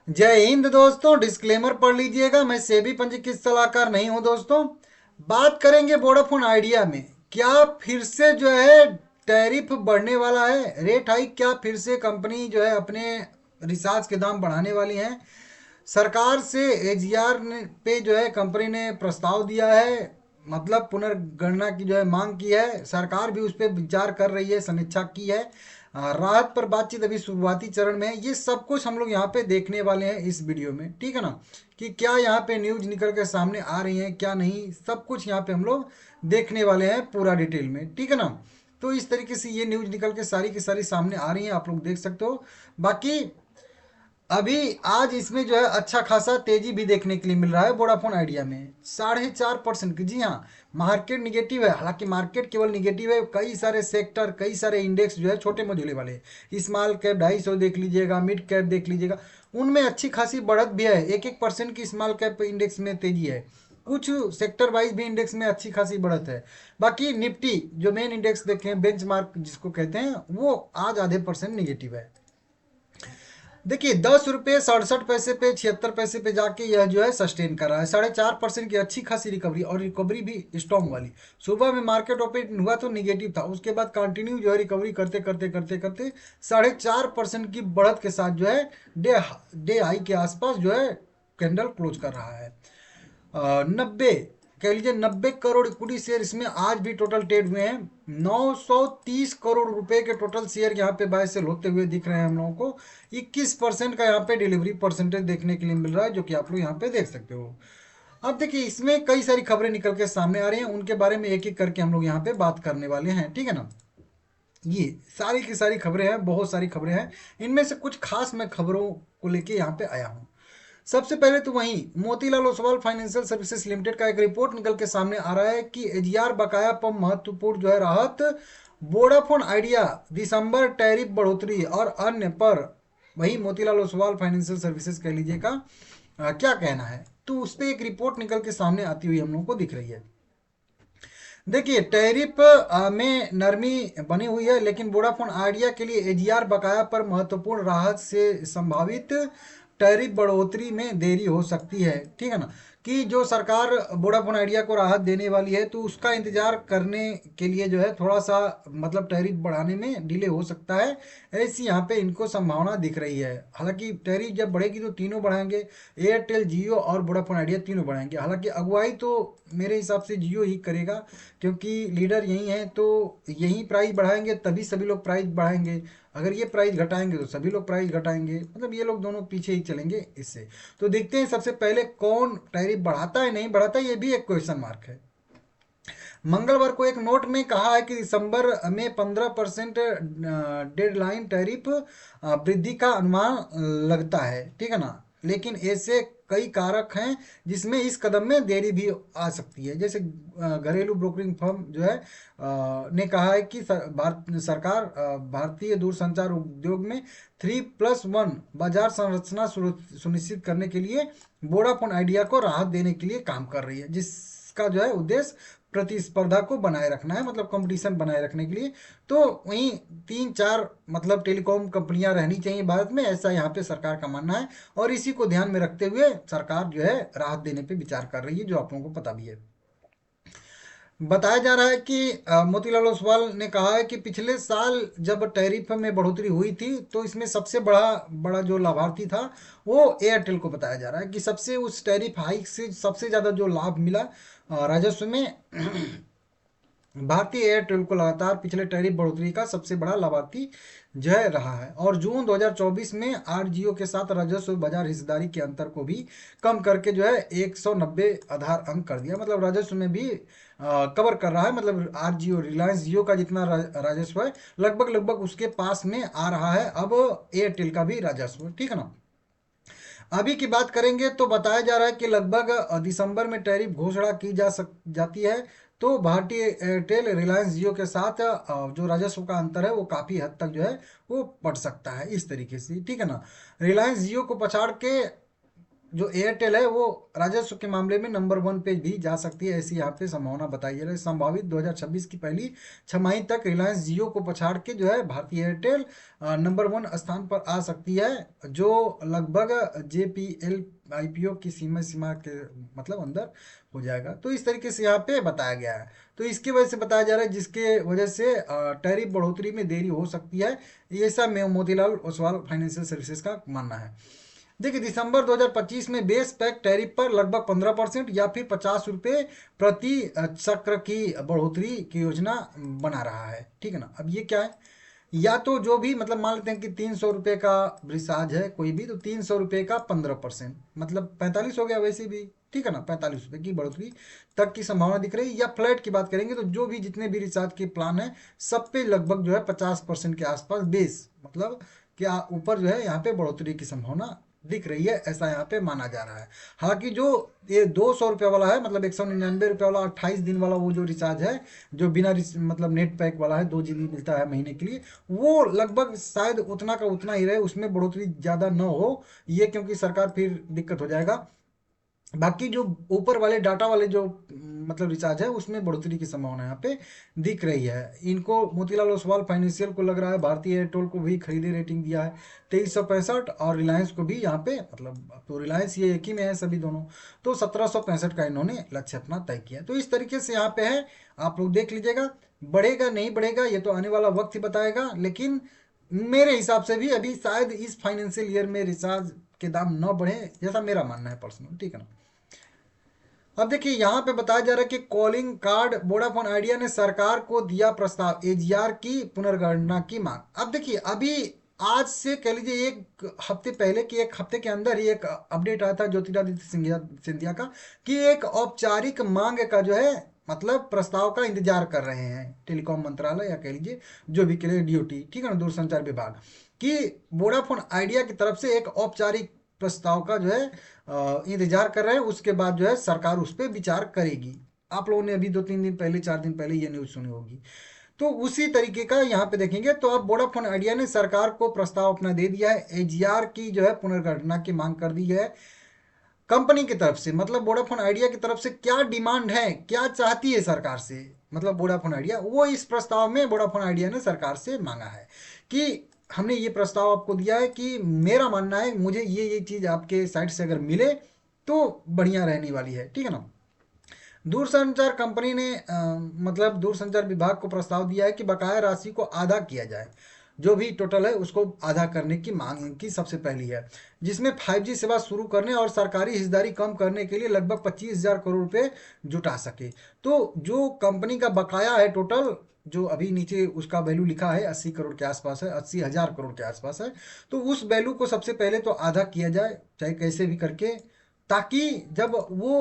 जय हिंद दोस्तों। डिस्क्लेमर पढ़ लीजिएगा, मैं सेबी पंजीकृत सलाहकार नहीं हूं दोस्तों। बात करेंगे वोडाफोन आइडिया में। क्या फिर से जो है टैरिफ बढ़ने वाला है, रेट हाइक? क्या फिर से कंपनी जो है अपने रिचार्ज के दाम बढ़ाने वाली है? सरकार से एजीआर पे जो है कंपनी ने प्रस्ताव दिया है, मतलब पुनर्गणना की जो है मांग की है। सरकार भी उस पर विचार कर रही है, समीक्षा की है। राहत पर बातचीत अभी शुरुआती चरण में है। ये सब कुछ हम लोग यहाँ पे देखने वाले हैं इस वीडियो में, ठीक है ना। कि क्या यहाँ पे न्यूज निकल के सामने आ रही है, क्या नहीं, सब कुछ यहाँ पे हम लोग देखने वाले हैं पूरा डिटेल में, ठीक है ना। तो इस तरीके से ये न्यूज निकल के सारी की सारी सामने आ रही है, आप लोग देख सकते हो। बाकी अभी आज इसमें जो है अच्छा खासा तेजी भी देखने के लिए मिल रहा है वोडाफोन आइडिया में, 4.5% की। जी हाँ, मार्केट निगेटिव है। हालांकि मार्केट केवल निगेटिव है, कई सारे सेक्टर, कई सारे इंडेक्स जो है छोटे मझोले वाले, स्मॉल कैप 250 देख लीजिएगा, मिड कैप देख लीजिएगा, उनमें अच्छी खासी बढ़त भी है। 1-1% की स्मॉल कैप इंडेक्स में तेजी है। कुछ सेक्टर वाइज भी इंडेक्स में अच्छी खासी बढ़त है। बाकी निफ्टी जो मेन इंडेक्स देखें, बेंचमार्क जिसको कहते हैं, वो आज आधे% निगेटिव है। देखिए, 10 रुपये 67 पैसे पे, 76 पैसे पे जाके यह जो है सस्टेन कर रहा है। 4.5% की अच्छी खासी रिकवरी, और रिकवरी भी स्ट्रॉन्ग वाली। सुबह में मार्केट ओपन हुआ तो निगेटिव था, उसके बाद कंटिन्यू जो है रिकवरी करते करते करते करते 4.5% की बढ़त के साथ जो है डे डे हाई के आसपास जो है कैंडल क्लोज कर रहा है। 90, कह लीजिए 90 करोड़ इक्विटी शेयर इसमें आज भी टोटल ट्रेड हुए हैं। 930 करोड़ रुपए के टोटल शेयर यहाँ पे बाय सेल होते हुए दिख रहे हैं हम लोगों को। 21% का यहाँ पे डिलीवरी परसेंटेज देखने के लिए मिल रहा है, जो कि आप लोग यहाँ पे देख सकते हो। अब देखिए, इसमें कई सारी खबरें निकल के सामने आ रही हैं, उनके बारे में एक एक करके हम लोग यहाँ पे बात करने वाले हैं, ठीक है ना। ये सारी की सारी खबरें हैं, बहुत सारी खबरें हैं। इनमें से कुछ खास मैं खबरों को लेके यहाँ पे आया हूँ। सबसे पहले तो वहीं Motilal Oswal financial services limited का एक रिपोर्ट निकल के सामने आ रहा है कि एजीआर बकाया पर महत्वपूर्ण जो है राहत। वोडाफोन आइडिया दिसंबर टैरिफ बढ़ोतरी और अन्य पर, वही मोतीलाल ओसवाल फाइनेंशियल सर्विसेज कह लीजिएगा, क्या कहना है। तो उस पर एक रिपोर्ट निकल के सामने आती हुई हम लोगों को दिख रही है। देखिए, टैरिफ में नरमी बनी हुई है, लेकिन वोडाफोन आइडिया के लिए एजीआर बकाया पर महत्वपूर्ण राहत से संभावित टैरिफ बढ़ोतरी में देरी हो सकती है, ठीक है ना। कि जो सरकार वोडाफोन आइडिया को राहत देने वाली है, तो उसका इंतजार करने के लिए जो है थोड़ा सा, मतलब टैरिफ बढ़ाने में डिले हो सकता है। ऐसी यहाँ पे इनको संभावना दिख रही है। हालांकि टैरिफ जब बढ़ेगी तो तीनों बढ़ाएंगे, एयरटेल, जियो और वोडाफोन आइडिया तीनों बढ़ाएंगे। हालांकि अगुवाई तो मेरे हिसाब से जियो ही करेगा, क्योंकि लीडर यही है, तो यही प्राइस बढ़ाएंगे तभी सभी लोग प्राइस बढ़ाएंगे। अगर ये प्राइस घटाएंगे तो सभी लोग प्राइस घटाएंगे, मतलब ये लोग दोनों पीछे ही चलेंगे इससे। तो देखते हैं सबसे पहले कौन टैरिफ बढ़ाता है, नहीं बढ़ाता, ये भी एक क्वेश्चन मार्क है। मंगलवार को एक नोट में कहा है कि दिसंबर में 15% डेडलाइन टैरिफ वृद्धि का अनुमान लगता है, ठीक है ना। लेकिन ऐसे कई कारक हैं जिसमें इस कदम में देरी भी आ सकती है। जैसे घरेलू ब्रोकरिंग फर्म जो है ने कहा है कि सरकार भारतीय दूरसंचार उद्योग में 3+1 बाजार संरचना सुनिश्चित करने के लिए वोडाफोन आइडिया को राहत देने के लिए काम कर रही है, जिसका जो है उद्देश्य प्रतिस्पर्धा को बनाए रखना है, मतलब कंपटीशन बनाए रखने के लिए। तो वहीं 3-4 मतलब टेलीकॉम कंपनियां रहनी चाहिए भारत में, ऐसा यहाँ पे सरकार का मानना है। और इसी को ध्यान में रखते हुए सरकार जो है राहत देने पे विचार कर रही है, जो आप लोगों को पता भी है। बताया जा रहा है कि मोतीलाल ओसवाल ने कहा है कि पिछले साल जब टैरिफ में बढ़ोतरी हुई थी, तो इसमें सबसे बड़ा बड़ा जो लाभार्थी था वो एयरटेल को बताया जा रहा है। कि सबसे उस टैरिफ हाइक से सबसे ज़्यादा जो लाभ मिला राजस्व में, भारतीय एयरटेल को लगातार पिछले टैरिफ बढ़ोतरी का सबसे बड़ा लाभार्थी जो है रहा है। और जून 2024 में आरजीओ के साथ राजस्व बाजार हिस्सेदारी के अंतर को भी कम करके जो है 190 आधार अंक कर दिया, मतलब राजस्व में भी कवर कर रहा है। मतलब आरजीओ, रिलायंस जियो का जितना राजस्व है, लगभग लगभग उसके पास में आ रहा है अब एयरटेल का भी राजस्व, ठीक है ना। अभी की बात करेंगे तो बताया जा रहा है कि लगभग दिसंबर में टैरिफ घोषणा की जाती है, तो भारतीय एयरटेल, रिलायंस जियो के साथ जो राजस्व का अंतर है वो काफ़ी हद तक जो है वो बढ़ सकता है, इस तरीके से, ठीक है ना। रिलायंस जियो को पछाड़ के जो एयरटेल है वो राजस्व के मामले में नंबर 1 पे भी जा सकती है, ऐसी यहाँ पे संभावना बताई जा रही है। संभावित 2026 की पहली छमाही तक रिलायंस जियो को पछाड़ के जो है भारतीय एयरटेल नंबर 1 स्थान पर आ सकती है, जो लगभग JPL IPO की सीमा के मतलब अंदर हो जाएगा। तो इस तरीके से यहाँ पे बताया गया है। तो इसकी वजह से बताया जा रहा है, जिसके वजह से टैरिफ बढ़ोतरी में देरी हो सकती है, ये सब मोतीलाल ओसवाल फाइनेंशियल सर्विसेज का मानना है। देखिए, दिसंबर 2025 में बेस पैक टैरिफ पर लगभग 15% या फिर 50 रुपये प्रति चक्र की बढ़ोतरी की योजना बना रहा है। ठीक है ना। अब ये क्या है, या तो जो भी मतलब मान लेते हैं कि 300 रुपये का रिचार्ज है कोई भी, तो 300 रुपये का 15% मतलब 45 हो गया वैसे भी। ठीक है ना, 45 रुपये की बढ़ोतरी तक की संभावना दिख रही है। या फ्लैट की बात करेंगे तो जो भी जितने भी रिचार्ज के प्लान है सब पे लगभग जो है 50% के आसपास बेस मतलब क्या ऊपर जो है यहाँ पे बढ़ोतरी की संभावना दिख रही है, ऐसा यहाँ पे माना जा रहा है। हालांकि जो ये 200 रुपये वाला है मतलब 199 रुपये वाला 28 दिन वाला वो जो रिचार्ज है, जो बिना मतलब नेट पैक वाला है, 2 GB मिलता है महीने के लिए, वो लगभग शायद उतना का उतना ही रहे, उसमें बढ़ोतरी ज़्यादा न हो ये, क्योंकि सरकार फिर दिक्कत हो जाएगा। बाकी जो ऊपर वाले डाटा वाले जो मतलब रिचार्ज है उसमें बढ़ोतरी की संभावना यहाँ पे दिख रही है। इनको मोतीलाल ओसवाल फाइनेंशियल को लग रहा है भारतीय एयरटेल को भी खरीदे रेटिंग दिया है 2365, और रिलायंस को भी यहाँ पे मतलब, तो रिलायंस ये एक ही में है सभी दोनों, तो 1765 का इन्होंने लक्ष्य अपना तय किया। तो इस तरीके से यहाँ पे है, आप लोग देख लीजिएगा। बढ़ेगा नहीं बढ़ेगा ये तो आने वाला वक्त ही बताएगा, लेकिन मेरे हिसाब से भी अभी शायद इस फाइनेंशियल ईयर में रिचार्ज के दाम न बढ़े, जैसा मेरा मानना है पर्सनल। ठीक है ना। अब देखिए यहाँ पे बताया जा रहा है कि कॉलिंग कार्ड वोडाफोन आइडिया ने सरकार को दिया प्रस्ताव, AGR की पुनर्गणना की मांग। अब देखिए अभी आज से कह लीजिए एक हफ्ते पहले कि एक हफ्ते के अंदर ही एक अपडेट आया था ज्योतिरादित्य सिंधिया का कि एक औपचारिक मांग का जो है मतलब प्रस्ताव का इंतजार कर रहे हैं टेलीकॉम मंत्रालय या कह लीजिए जो भी कह लीजिए DOT, ठीक है ना, दूरसंचार विभाग, कि वोडाफोन आइडिया की तरफ से एक औपचारिक प्रस्ताव का जो है इंतजार कर रहे हैं। उसके बाद जो है सरकार उस पर विचार करेगी। आप लोगों ने अभी 2-3 दिन पहले 4 दिन पहले ये न्यूज़ सुनी होगी। तो उसी तरीके का यहाँ पे देखेंगे तो अब वोडाफोन आइडिया ने सरकार को प्रस्ताव अपना दे दिया है, AGR की जो है पुनर्गणना की मांग कर दी है कंपनी की तरफ से। मतलब वोडाफोन आइडिया की तरफ से क्या डिमांड है, क्या चाहती है सरकार से, मतलब वोडाफोन आइडिया, वो इस प्रस्ताव में वोडाफोन आइडिया ने सरकार से मांगा है कि हमने ये प्रस्ताव आपको दिया है कि मेरा मानना है मुझे ये चीज़ आपके साइड से अगर मिले तो बढ़िया रहने वाली है। ठीक है ना। दूरसंचार कंपनी ने मतलब दूरसंचार विभाग को प्रस्ताव दिया है कि बकाया राशि को आधा किया जाए, जो भी टोटल है उसको आधा करने की मांग इनकी सबसे पहली है, जिसमें 5G सेवा शुरू करने और सरकारी हिस्सेदारी कम करने के लिए लगभग 25,000 करोड़ रुपए जुटा सके। तो जो कंपनी का बकाया है टोटल, जो अभी नीचे उसका वैल्यू लिखा है 80 करोड़ के आसपास है, 80,000 करोड़ के आसपास है, तो उस वैल्यू को सबसे पहले तो आधा किया जाए चाहे कैसे भी करके, ताकि जब वो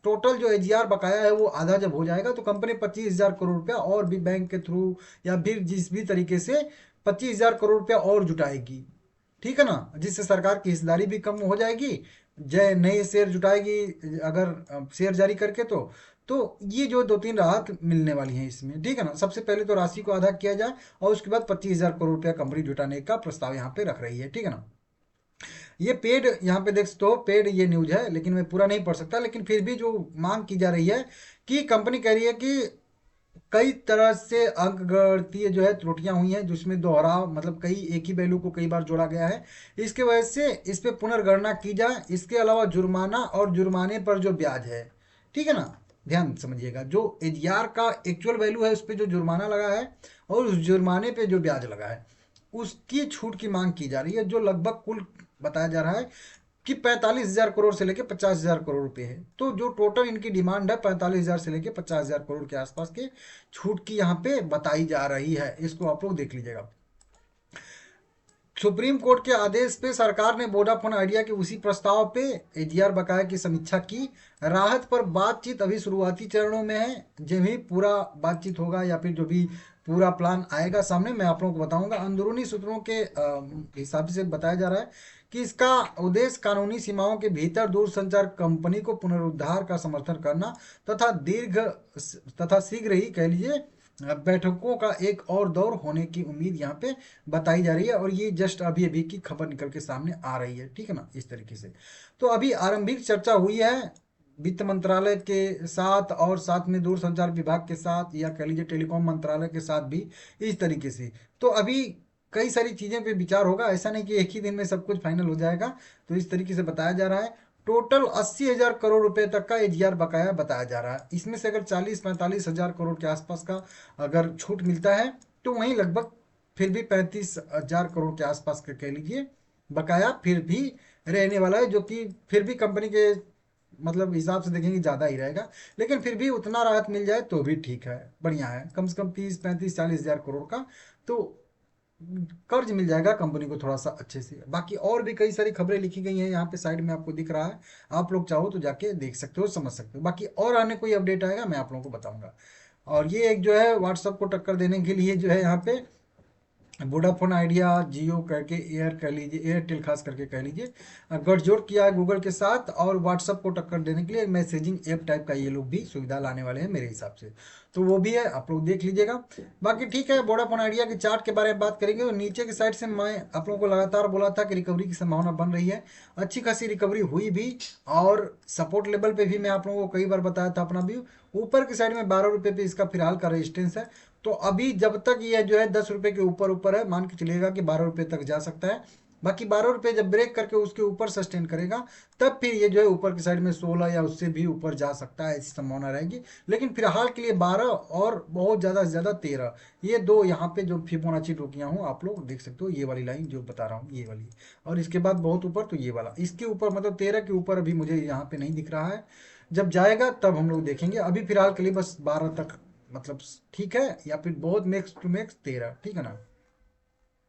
टोटल जो AGR बकाया है वो आधा जब हो जाएगा तो कंपनी 25,000 करोड़ रुपया और भी बैंक के थ्रू या फिर जिस भी तरीके से 25,000 करोड़ रुपया और जुटाएगी। ठीक है ना, जिससे सरकार की हिस्सेदारी भी कम हो जाएगी, जय नए शेयर जुटाएगी अगर शेयर जारी करके, तो ये जो 2-3 राहत मिलने वाली हैं इसमें। ठीक है ना। सबसे पहले तो राशि को आधा किया जाए और उसके बाद 25,000 करोड़ रुपया कंपनी जुटाने का प्रस्ताव यहाँ पे रख रही है। ठीक है ना। ये पेड यहाँ पे देख सकते हो, पेड ये न्यूज है लेकिन मैं पूरा नहीं पढ़ सकता, लेकिन फिर भी जो मांग की जा रही है कि कंपनी कह रही है कि कई तरह से अंकगणितीय जो है त्रुटियां हुई हैं, जिसमें दोहराव मतलब कई एक ही वैल्यू को कई बार जोड़ा गया है, इसके वजह से इस पे पुनर्गणना की जाए। इसके अलावा जुर्माना और जुर्माने पर जो ब्याज है, ठीक है ना, ध्यान समझिएगा, जो AGR का एक्चुअल वैल्यू है उस पर जो जुर्माना लगा है और उस जुर्माने पे जो ब्याज लगा है उसकी छूट की मांग की जा रही है, जो लगभग कुल बताया जा रहा है कि 45,000 करोड़ से लेके 50,000 करोड़ रुपए है। तो जो टोटल इनकी डिमांड है 45,000 से लेके 50,000 करोड़ के आसपास के छूट की यहाँ पे बताई जा रही है। इसको आप लोग देख लीजिएगा। सुप्रीम कोर्ट के आदेश पे सरकार ने वोडाफोन आइडिया के उसी प्रस्ताव पे AGR बकाया की समीक्षा की। राहत पर बातचीत अभी शुरुआती चरणों में है। जब भी पूरा बातचीत होगा या फिर जो भी पूरा प्लान आएगा सामने मैं आप लोगों को बताऊंगा। अंदरूनी सूत्रों के हिसाब से बताया जा रहा है कि इसका उद्देश्य कानूनी सीमाओं के भीतर दूरसंचार कंपनी को पुनरुद्धार का समर्थन करना तथा शीघ्र ही कह लीजिए बैठकों का एक और दौर होने की उम्मीद यहाँ पे बताई जा रही है, और ये जस्ट अभी अभी की खबर निकल के सामने आ रही है, ठीक है ना, इस तरीके से। तो अभी आरंभिक चर्चा हुई है वित्त मंत्रालय के साथ, और साथ में दूरसंचार विभाग के साथ, या कह लीजिए टेलीकॉम मंत्रालय के साथ भी, इस तरीके से। तो अभी कई सारी चीज़ें पे विचार होगा, ऐसा नहीं कि एक ही दिन में सब कुछ फाइनल हो जाएगा। तो इस तरीके से बताया जा रहा है। टोटल 80,000 करोड़ रुपए तक का एजीआर बकाया बताया जा रहा है। इसमें से अगर 40-45 हजार करोड़ के आसपास का अगर छूट मिलता है, तो वहीं लगभग फिर भी 35,000 करोड़ के आसपास का कह लीजिए बकाया फिर भी रहने वाला है, जो कि फिर भी कंपनी के मतलब हिसाब से देखेंगे ज़्यादा ही रहेगा। लेकिन फिर भी उतना राहत मिल जाए तो भी ठीक है, बढ़िया है। कम से कम 30-35-40 हजार करोड़ का तो कर्ज मिल जाएगा कंपनी को थोड़ा सा अच्छे से। बाकी और भी कई सारी खबरें लिखी गई हैं यहाँ पे साइड में आपको दिख रहा है, आप लोग चाहो तो जाके देख सकते हो, समझ सकते हो। बाकी और आने कोई अपडेट आएगा मैं आप लोगों को बताऊंगा। और ये एक जो है व्हाट्सअप को टक्कर देने के लिए जो है यहाँ पे वोडाफोन आइडिया, जियो करके, एयर कह लीजिए, एयरटेल खास करके कह लीजिए, गठजोड़ किया है गूगल के साथ, और व्हाट्सअप को टक्कर देने के लिए मैसेजिंग ऐप टाइप का ये लोग भी सुविधा लाने वाले हैं मेरे हिसाब से। तो वो भी है, आप लोग देख लीजिएगा। बाकी ठीक है, वोडाफोन आइडिया के चार्ट के बारे में बात करेंगे तो नीचे की साइड से मैं आप लोगों को लगातार बोला था कि रिकवरी की संभावना बन रही है। अच्छी खासी रिकवरी हुई भी, और सपोर्ट लेवल पे भी मैं आप लोगों को कई बार बताया था अपना व्यू। ऊपर की साइड में 12 रुपये पे इसका फिलहाल का रेजिस्टेंस है। तो अभी जब तक ये जो है 10 रुपये के ऊपर ऊपर है, मान के चलिएगा कि 12 रुपये तक जा सकता है। बाकी 12 रुपये जब ब्रेक करके उसके ऊपर सस्टेन करेगा, तब फिर ये जो है ऊपर की साइड में 16 या उससे भी ऊपर जा सकता है, ऐसी संभावना रहेगी। लेकिन फिलहाल के लिए 12 और बहुत ज़्यादा से ज़्यादा 13, ये दो यहाँ पे जो फिबोनाची टोकियाँ हूँ आप लोग देख सकते हो, ये वाली लाइन जो बता रहा हूँ ये वाली, और इसके बाद बहुत ऊपर तो ये वाला, इसके ऊपर मतलब 13 के ऊपर अभी मुझे यहाँ पे नहीं दिख रहा है। जब जाएगा तब हम लोग देखेंगे। अभी फिलहाल के लिए बस 12 तक मतलब ठीक है, या फिर बहुत मैक्स टू मैक्स 13, ठीक है ना।